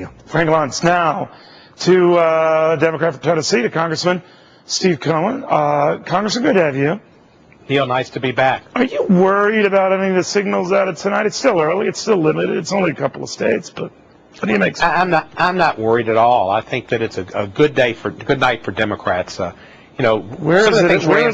Neil. Frank Luntz. Now to Democrat from Tennessee, to Congressman Steve Cohen. Congressman, good to have you. Neil, nice to be back. Are you worried about any of the signals out of tonight? It's still early. It's still limited. It's only a couple of states, but what do you make? I'm not worried at all. I think that it's a good night for Democrats. Where is it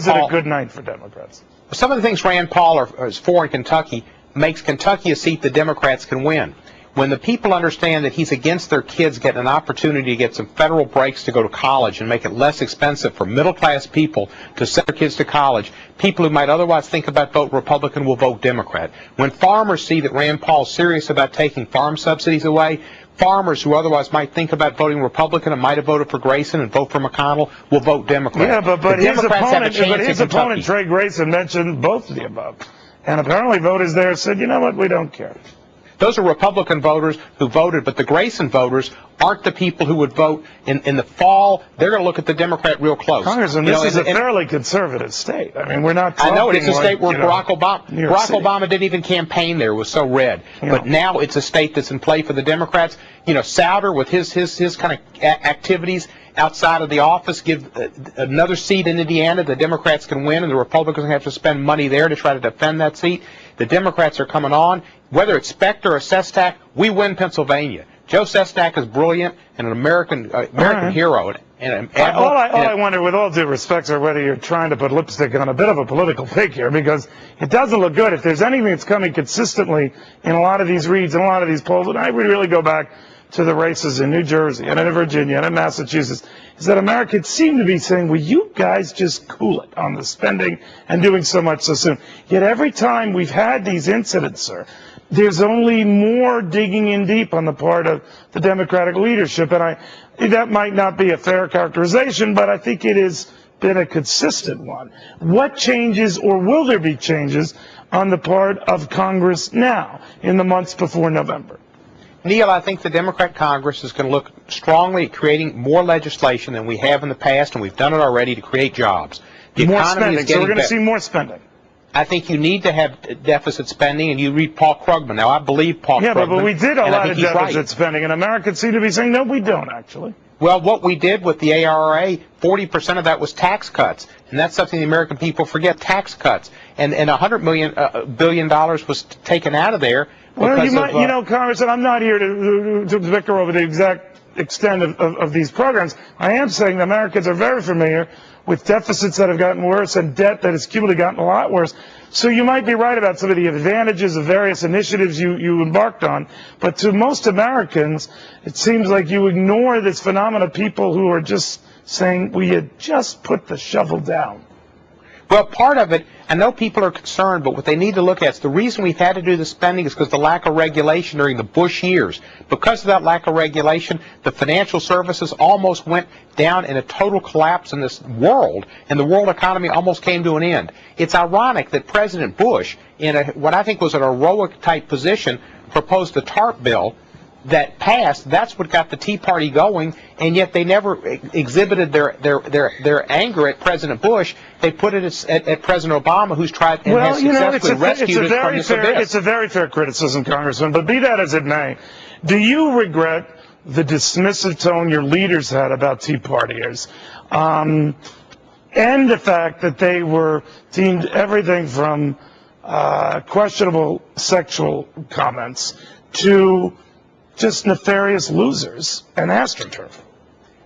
a good night for Democrats? Some of the things Rand Paul is for in Kentucky makes Kentucky a seat the Democrats can win. When the people understand that he's against their kids getting an opportunity to get some federal breaks to go to college and make it less expensive for middle-class people to send their kids to college, people who might otherwise think about vote Republican will vote Democrat. When farmers see that Rand Paul's serious about taking farm subsidies away, farmers who otherwise might think about voting Republican and might have voted for Grayson and vote for McConnell will vote Democrat. Yeah, but his opponent, Trey Grayson, mentioned both of the above. And apparently voters there said, you know what, we don't care. Those are Republican voters who voted, but the Grayson voters aren't the people who would vote in the fall. They're going to look at the Democrat real close. Congressman, this is a fairly conservative state. I mean, we're not talking. I know it's a state where Barack Obama didn't even campaign there. It was so red. But now it's a state that's in play for the Democrats. Souter with his kind of activities outside of the office give another seat in Indiana. The Democrats can win, and the Republicans have to spend money there to try to defend that seat. The Democrats are coming on. Whether it's Specter or Sestak, we win Pennsylvania. Joe Sestak is brilliant and an American hero. All I wonder, with all due respect, is whether you're trying to put lipstick on a bit of a political pig here, because it doesn't look good. If there's anything that's coming consistently in a lot of these reads and a lot of these polls, and I would really go back to the races in New Jersey and in Virginia and in Massachusetts, is that Americans seem to be saying, will you guys just cool it on the spending and doing so much so soon? Yet every time we've had these incidents, sir, there's only more digging in deep on the part of the Democratic leadership. And that might not be a fair characterization, but I think it has been a consistent one. What changes, or will there be changes, on the part of Congress now in the months before November? Neil, I think the Democrat Congress is going to look strongly at creating more legislation than we have in the past, and we've done it already, to create jobs. More spending, so we're going to see more spending. I think you need to have deficit spending, and you read Paul Krugman. Now, I believe Paul Krugman. Yeah, but we did a lot of deficit spending, and Americans seem to be saying, no, we don't, actually. Well, what we did with the ARRA, 40% of that was tax cuts, and that's something the American people forget, tax cuts. And $100 billion was taken out of there. Well, Congressman, I'm not here to bicker over the exact extent of these programs. I am saying that Americans are very familiar with deficits that have gotten worse and debt that has cumulatively gotten a lot worse. So you might be right about some of the advantages of various initiatives you embarked on, but to most Americans, it seems like you ignore this phenomenon of people who are just saying, we had just put the shovel down. Well, part of it, I know people are concerned, but what they need to look at is the reason we've had to do the spending is because of the lack of regulation during the Bush years. Because of that lack of regulation, the financial services almost went down in a total collapse in this world, and the world economy almost came to an end. It's ironic that President Bush, in what I think was an heroic-type position, proposed a TARP bill that passed. That's what got the Tea Party going, and yet they never exhibited their anger at President Bush. They put it at President Obama, who's tried and has successfully rescued us from this abyss. It's a very fair criticism, Congressman, but be that as it may, do you regret the dismissive tone your leaders had about Tea Partiers, and the fact that they were deemed everything from questionable sexual comments to just nefarious losers and astroturf?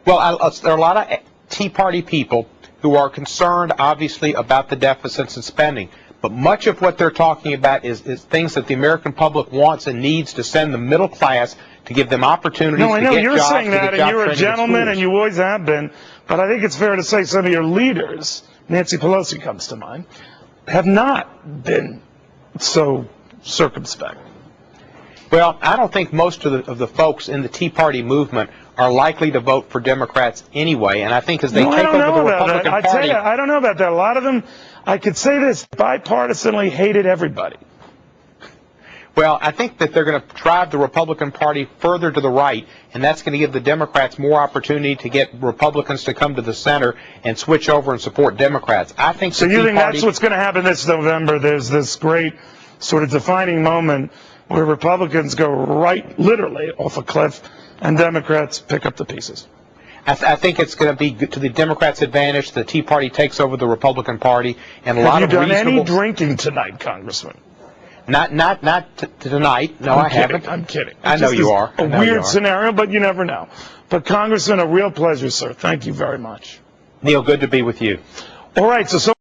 Well, there are a lot of Tea Party people who are concerned, obviously, about the deficits and spending. But much of what they're talking about is things that the American public wants and needs to send the middle class, to give them opportunities to get jobs. No, I know you're saying that, and you're a gentleman, and you always have been. But I think it's fair to say some of your leaders, Nancy Pelosi comes to mind, have not been so circumspect. Well, I don't think most of the folks in the Tea Party movement are likely to vote for Democrats anyway, and I think as they take over the Republican Party... I tell you, I don't know about that. A lot of them, I could say this, bipartisanly hated everybody. Well, I think that they're going to drive the Republican Party further to the right, and that's going to give the Democrats more opportunity to get Republicans to come to the center and switch over and support Democrats. I think so. You think that's what's going to happen this November? There's this great sort of defining moment where Republicans go right, literally, off a cliff, and Democrats pick up the pieces. I think it's going to be to the Democrats' advantage. The Tea Party takes over the Republican Party, and a lot of reasonable... Have you done any drinking tonight, Congressman? Not tonight. No, I haven't. I'm kidding. I know you are. A weird scenario, but you never know. But Congressman, a real pleasure, sir. Thank you very much. Neil, good to be with you. All right, so